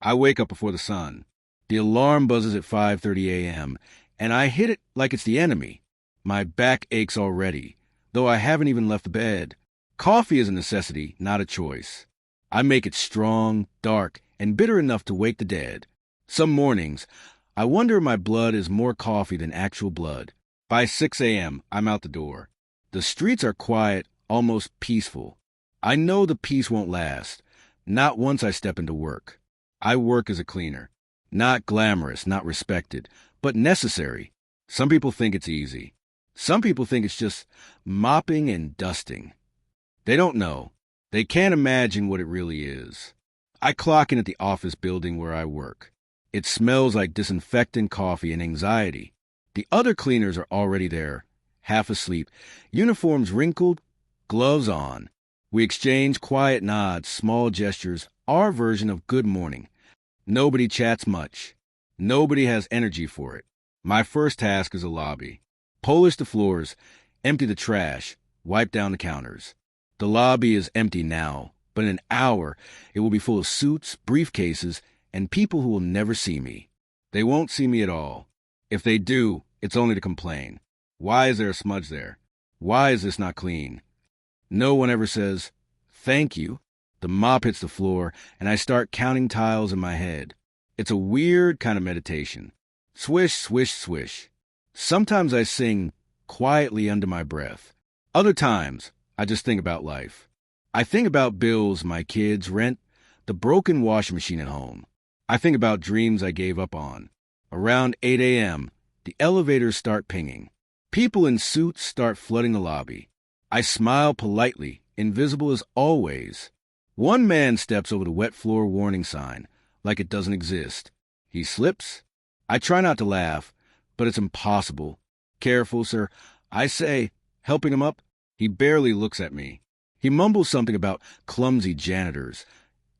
I wake up before the sun. The alarm buzzes at 5:30 a.m., and I hit it like it's the enemy. My back aches already, though I haven't even left the bed. Coffee is a necessity, not a choice. I make it strong, dark, and bitter enough to wake the dead. Some mornings, I wonder if my blood is more coffee than actual blood. By 6 a.m., I'm out the door. The streets are quiet, almost peaceful. I know the peace won't last, not once I step into work. I work as a cleaner. Not glamorous, not respected, but necessary. Some people think it's easy. Some people think it's just mopping and dusting. They don't know. They can't imagine what it really is. I clock in at the office building where I work. It smells like disinfectant, coffee, and anxiety. The other cleaners are already there, half asleep, uniforms wrinkled, gloves on. We exchange quiet nods, small gestures, our version of good morning. Nobody chats much. Nobody has energy for it. My first task is a lobby. Polish the floors, empty the trash, wipe down the counters. The lobby is empty now, but in an hour it will be full of suits, briefcases, and people who will never see me. They won't see me at all. If they do, it's only to complain. Why is there a smudge there? Why is this not clean? No one ever says, "Thank you." The mop hits the floor, and I start counting tiles in my head. It's a weird kind of meditation. Swish, swish, swish. Sometimes I sing quietly under my breath. Other times, I just think about life. I think about bills, my kids, rent, the broken washing machine at home. I think about dreams I gave up on. Around 8 a.m., the elevators start pinging. People in suits start flooding the lobby. I smile politely, invisible as always. One man steps over the wet floor warning sign, like it doesn't exist. He slips. I try not to laugh, but it's impossible. "Careful, sir," I say, helping him up. He barely looks at me. He mumbles something about clumsy janitors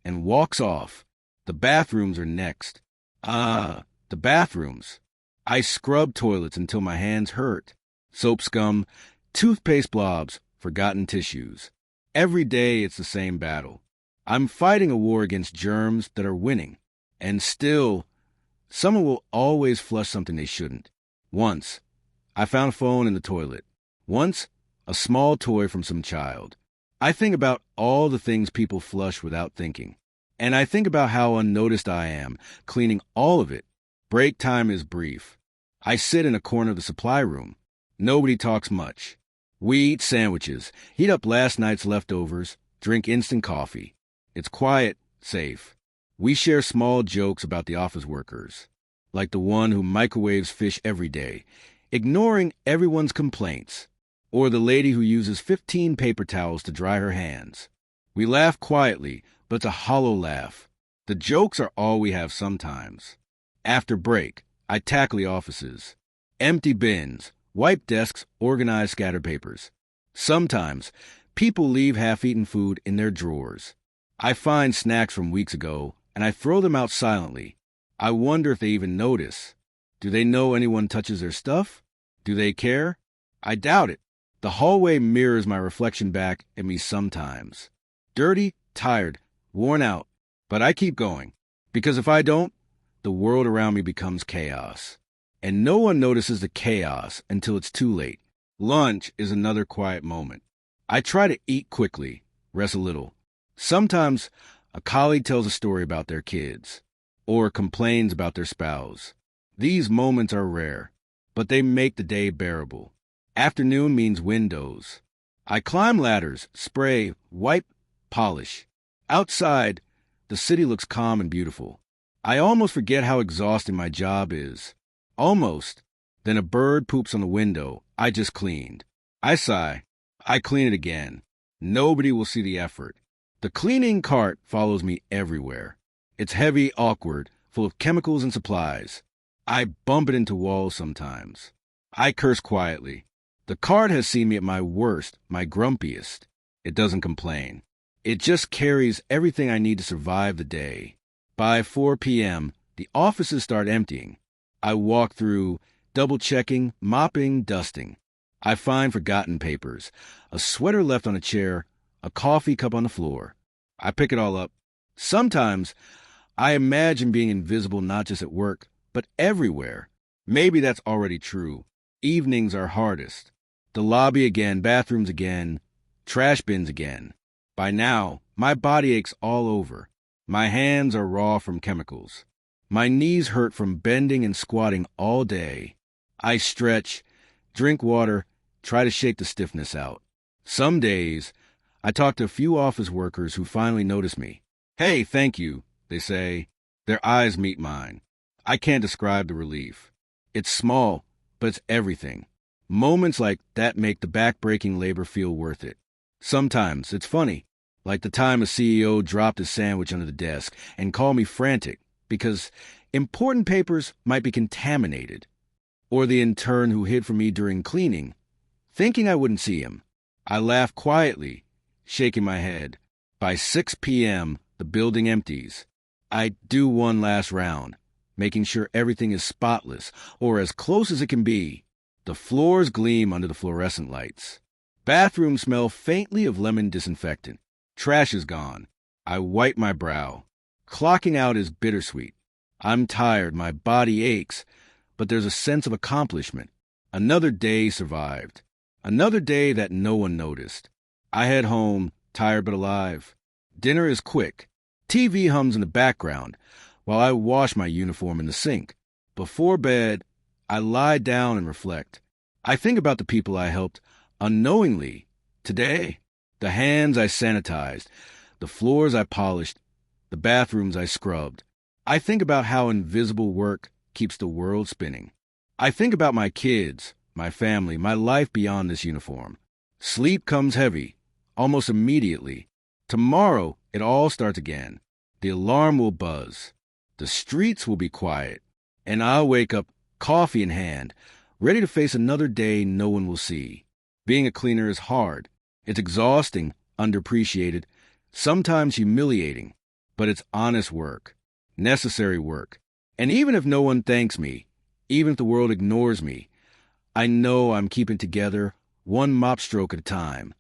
and walks off. The bathrooms are next. The bathrooms. I scrub toilets until my hands hurt. Soap scum, toothpaste blobs, forgotten tissues. Every day it's the same battle. I'm fighting a war against germs that are winning. And still, someone will always flush something they shouldn't. Once, I found a phone in the toilet. Once, a small toy from some child. I think about all the things people flush without thinking. And I think about how unnoticed I am, cleaning all of it. Break time is brief. I sit in a corner of the supply room. Nobody talks much. We eat sandwiches, heat up last night's leftovers, drink instant coffee. It's quiet, safe. We share small jokes about the office workers, like the one who microwaves fish every day, ignoring everyone's complaints, or the lady who uses 15 paper towels to dry her hands. We laugh quietly, but it's a hollow laugh. The jokes are all we have sometimes. After break, I tackle the offices. Empty bins, wipe desks, organize scattered papers. Sometimes, people leave half-eaten food in their drawers. I find snacks from weeks ago, and I throw them out silently. I wonder if they even notice. Do they know anyone touches their stuff? Do they care? I doubt it. The hallway mirrors my reflection back at me sometimes. Dirty, tired, worn out. But I keep going. Because if I don't, the world around me becomes chaos. And no one notices the chaos until it's too late. Lunch is another quiet moment. I try to eat quickly, rest a little. Sometimes a colleague tells a story about their kids or complains about their spouse. These moments are rare, but they make the day bearable. Afternoon means windows. I climb ladders, spray, wipe, polish. Outside, the city looks calm and beautiful. I almost forget how exhausting my job is. Almost. Then a bird poops on the window I just cleaned. I sigh. I clean it again. Nobody will see the effort. The cleaning cart follows me everywhere. It's heavy, awkward, full of chemicals and supplies. I bump it into walls sometimes. I curse quietly. The cart has seen me at my worst, my grumpiest. It doesn't complain. It just carries everything I need to survive the day. By 4 p.m., the offices start emptying. I walk through, double-checking, mopping, dusting. I find forgotten papers, a sweater left on a chair, a coffee cup on the floor. I pick it all up. Sometimes I imagine being invisible not just at work, but everywhere. Maybe that's already true. Evenings are hardest. The lobby again, bathrooms again, trash bins again. By now, my body aches all over. My hands are raw from chemicals. My knees hurt from bending and squatting all day. I stretch, drink water, try to shake the stiffness out. Some days, I talk to a few office workers who finally notice me. "Hey, thank you," they say. Their eyes meet mine. I can't describe the relief. It's small, but it's everything. Moments like that make the back-breaking labor feel worth it. Sometimes it's funny, like the time a CEO dropped his sandwich under the desk and called me frantic because important papers might be contaminated, or the intern who hid from me during cleaning, thinking I wouldn't see him. I laugh quietly, shaking my head. By 6 p.m., the building empties. I do one last round, making sure everything is spotless, or as close as it can be. The floors gleam under the fluorescent lights. Bathrooms smell faintly of lemon disinfectant. Trash is gone. I wipe my brow. Clocking out is bittersweet. I'm tired, my body aches, but there's a sense of accomplishment. Another day survived. Another day that no one noticed. I head home, tired but alive. Dinner is quick. TV hums in the background while I wash my uniform in the sink. Before bed, I lie down and reflect. I think about the people I helped unknowingly today. The hands I sanitized, the floors I polished, the bathrooms I scrubbed. I think about how invisible work keeps the world spinning. I think about my kids, my family, my life beyond this uniform. Sleep comes heavy, almost immediately. Tomorrow, it all starts again. The alarm will buzz. The streets will be quiet. And I'll wake up, coffee in hand, ready to face another day no one will see. Being a cleaner is hard. It's exhausting, underappreciated, sometimes humiliating. But it's honest work, necessary work. And even if no one thanks me, even if the world ignores me, I know I'm keeping together one mop stroke at a time.